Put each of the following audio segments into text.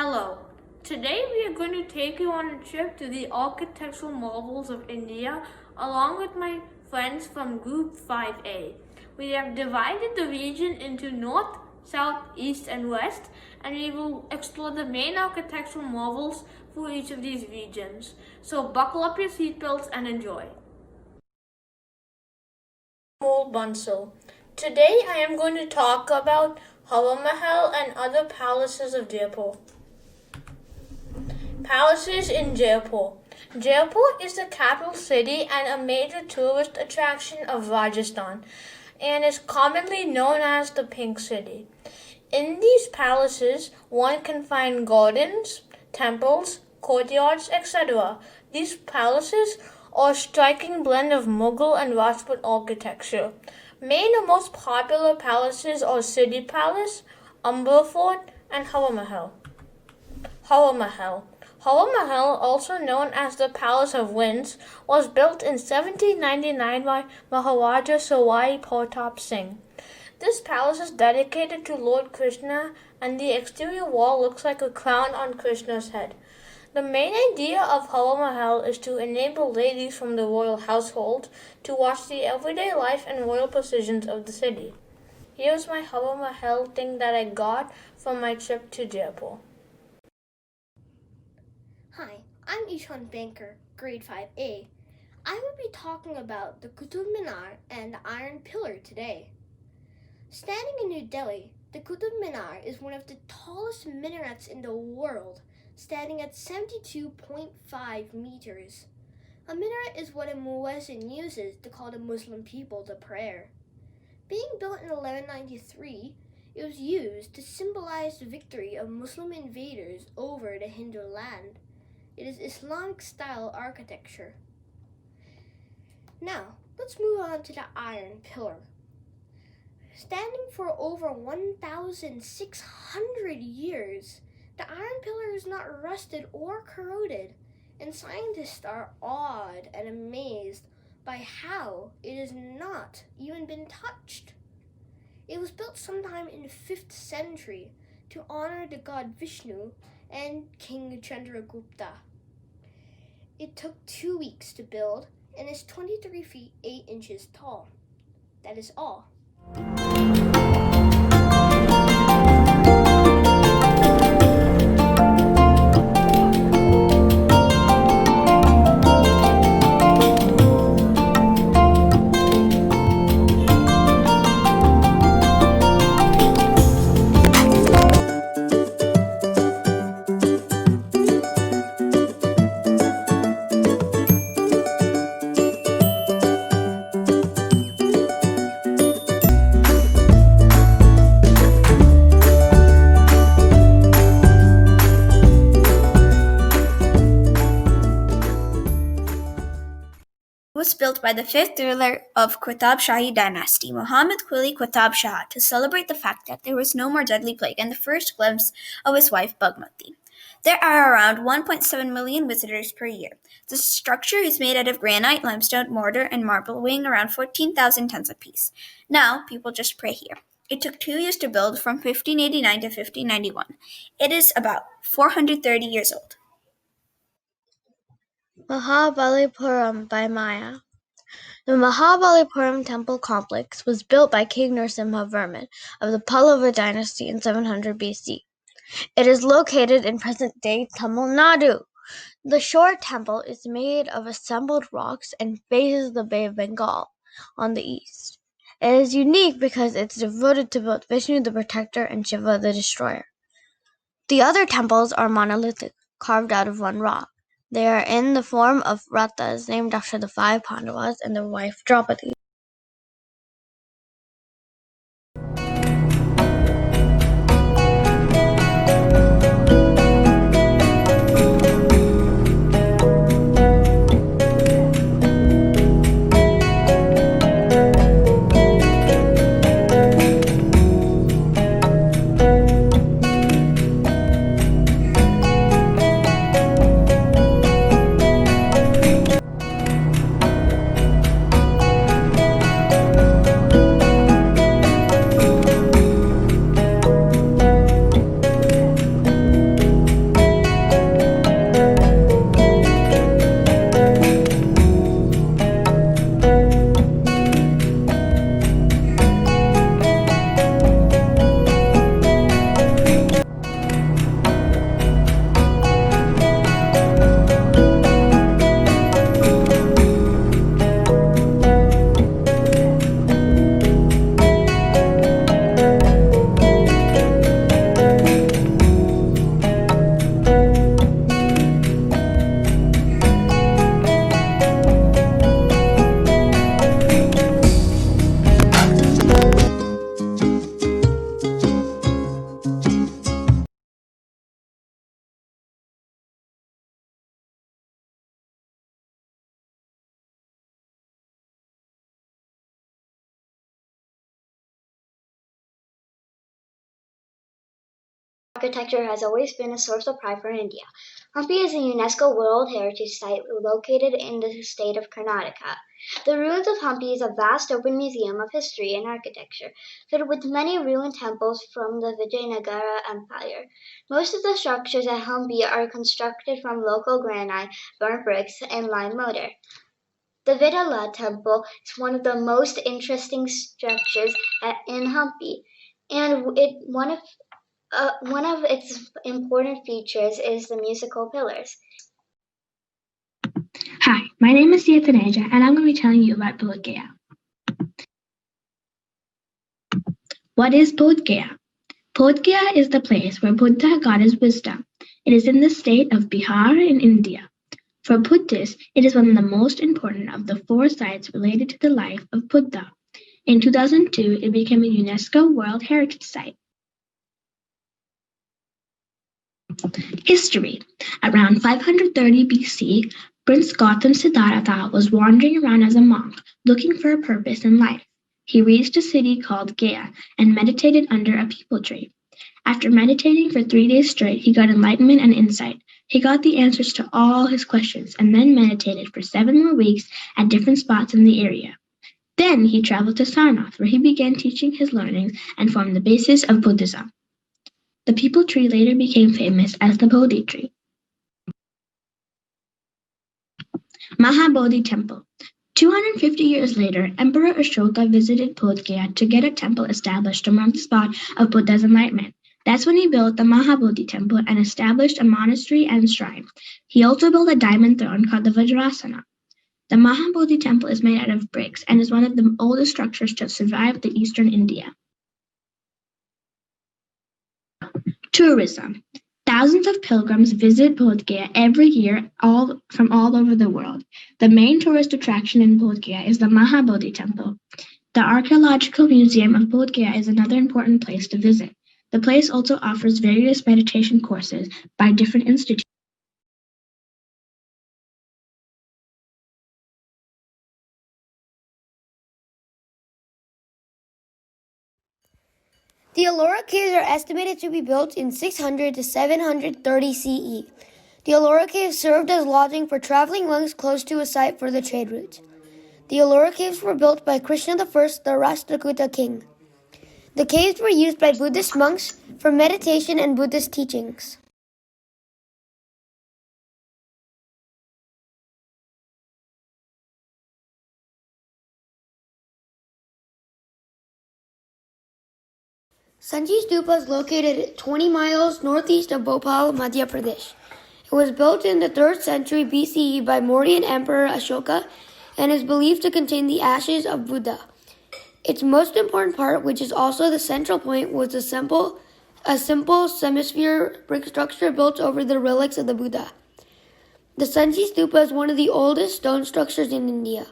Hello. Today we are going to take you on a trip to the architectural marvels of India along with my friends from Group 5A. We have divided the region into North, South, East and West, and we will explore the main architectural marvels for each of these regions. So buckle up your seatbelts and enjoy. Mole Bansal. Today I am going to talk about Hawa Mahal and other palaces of Jaipur. Palaces in Jaipur. Jaipur is the capital city and a major tourist attraction of Rajasthan and is commonly known as the Pink City. In these palaces, one can find gardens, temples, courtyards, etc. These palaces are a striking blend of Mughal and Rajput architecture. Main and most popular palaces are City Palace, Amber Fort, and Hawa Mahal. Hawa Mahal. Hawa Mahal, also known as the Palace of Winds, was built in 1799 by Maharaja Sawai Pratap Singh. This palace is dedicated to Lord Krishna and the exterior wall looks like a crown on Krishna's head. The main idea of Hawa Mahal is to enable ladies from the royal household to watch the everyday life and royal processions of the city. Here's my Hawa Mahal thing that I got from my trip to Jaipur. Hi, I'm Ishan Banker, grade 5A. I will be talking about the Qutub Minar and the Iron Pillar today. Standing in New Delhi, the Qutub Minar is one of the tallest minarets in the world, standing at 72.5 meters. A minaret is what a muezzin uses to call the Muslim people to prayer. Being built in 1193, it was used to symbolize the victory of Muslim invaders over the Hindu land. It is Islamic-style architecture. Now, let's move on to the Iron Pillar. Standing for over 1,600 years, the Iron Pillar is not rusted or corroded, and scientists are awed and amazed by how it has not even been touched. It was built sometime in the 5th century to honor the god Vishnu and King Chandragupta. It took 2 weeks to build and is 23 feet 8 inches tall. That is all. Was built by the fifth ruler of Qutb Shahi dynasty, Muhammad Quli Qutb Shah, to celebrate the fact that there was no more deadly plague and the first glimpse of his wife Bagmati. There are around 1.7 million visitors per year. The structure is made out of granite, limestone, mortar, and marble, weighing around 14,000 tons apiece. Now, people just pray here. It took 2 years to build, from 1589 to 1591. It is about 430 years old. Mahabalipuram by Maya. The Mahabalipuram temple complex was built by King Narasimhavarman of the Pallava dynasty in 700 BC. It is located in present-day Tamil Nadu. The short temple is made of assembled rocks and faces the Bay of Bengal on the east. It is unique because it's devoted to both Vishnu the protector and Shiva the destroyer. The other temples are monolithic, carved out of one rock. They are in the form of rathas named after the 5 Pandavas and their wife Draupadi. architecture has always been a source of pride for India. Hampi is a UNESCO World Heritage Site located in the state of Karnataka. The ruins of Hampi is a vast open museum of history and architecture, filled with many ruined temples from the Vijayanagara Empire. Most of the structures at Hampi are constructed from local granite, burnt bricks, and lime mortar. The Vitala Temple is one of the most interesting structures in Hampi, and one of its important features is the musical pillars. Hi, my name is Diataneja, and I'm going to be telling you about Bodh Gaya. What is Bodh Gaya? Bodh Gaya is the place where Buddha got his wisdom. It is in the state of Bihar in India. For Buddhists, it is one of the most important of the 4 sites related to the life of Buddha. In 2002, it became a UNESCO World Heritage Site. History. Around 530 BC, Prince Gautam Siddhartha was wandering around as a monk, looking for a purpose in life. He reached a city called Gaya and meditated under a peepal tree. After meditating for 3 days straight, he got enlightenment and insight. He got the answers to all his questions and then meditated for 7 more weeks at different spots in the area. Then he traveled to Sarnath, where he began teaching his learnings and formed the basis of Buddhism. The peepal tree later became famous as the Bodhi tree. Mahabodhi Temple. 250 years later, Emperor Ashoka visited Bodh Gaya to get a temple established to mark the spot of Buddha's enlightenment. That's when he built the Mahabodhi Temple and established a monastery and shrine. He also built a diamond throne called the Vajrasana. The Mahabodhi Temple is made out of bricks and is one of the oldest structures to survive the eastern India. Tourism. Thousands of pilgrims visit Bodh Gaya every year from all over the world. The main tourist attraction in Bodh Gaya is the Mahabodhi Temple. The Archaeological Museum of Bodh Gaya is another important place to visit. The place also offers various meditation courses by different institutes. The Ellora Caves are estimated to be built in 600 to 730 CE. The Ellora Caves served as lodging for traveling monks close to a site for the trade routes. The Ellora Caves were built by Krishna I, the Rashtrakuta king. The caves were used by Buddhist monks for meditation and Buddhist teachings. Sanchi Stupa is located 20 miles northeast of Bhopal, Madhya Pradesh. It was built in the 3rd century BCE by Mauryan Emperor Ashoka and is believed to contain the ashes of Buddha. Its most important part, which is also the central point, was a simple semisphere brick structure built over the relics of the Buddha. The Sanchi Stupa is one of the oldest stone structures in India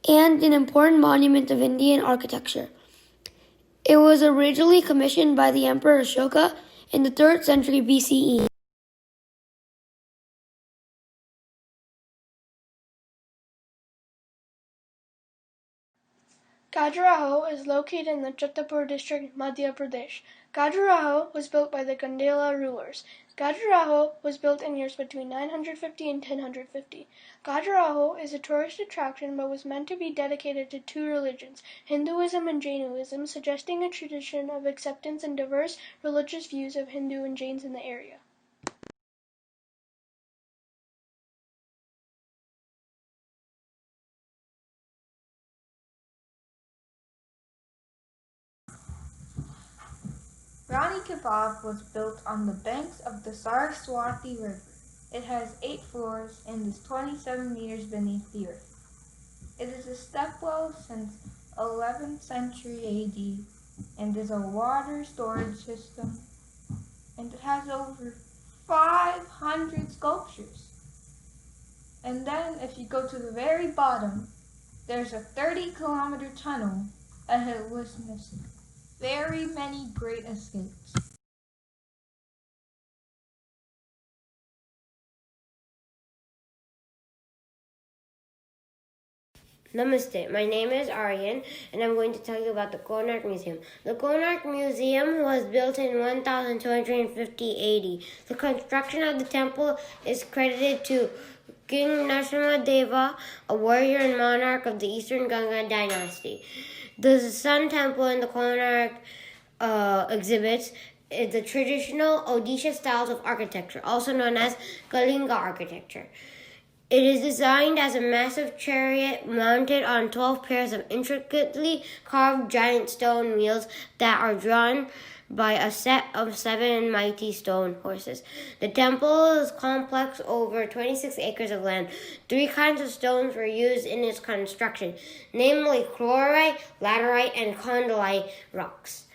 and an important monument of Indian architecture. It was originally commissioned by the Emperor Ashoka in the 3rd century BCE. Khajuraho is located in the Chhatarpur district, Madhya Pradesh. Khajuraho was built by the Gandhela rulers. Khajuraho was built in years between 950 and 1050. Khajuraho is a tourist attraction but was meant to be dedicated to 2 religions, Hinduism and Jainism, suggesting a tradition of acceptance and diverse religious views of Hindu and Jains in the area. Rani Ki Vav was built on the banks of the Saraswati River. It has 8 floors and is 27 meters beneath the earth. It is a stepwell since 11th century AD and is a water storage system, and it has over 500 sculptures. And then if you go to the very bottom, there's a 30-kilometer tunnel that has witnessed very many great escapes. Namaste, my name is Aryan and I'm going to tell you about the Konark Museum. The Konark Museum was built in 1250 AD. The construction of the temple is credited to King Narasimha, a warrior and monarch of the Eastern Ganga dynasty. The Sun Temple in the Konark exhibits the traditional Odisha styles of architecture, also known as Kalinga architecture. It is designed as a massive chariot mounted on 12 pairs of intricately carved giant stone wheels that are drawn by a set of 7 mighty stone horses. The temple is complex over 26 acres of land. 3 kinds of stones were used in its construction, namely chlorite, laterite, and condylite rocks.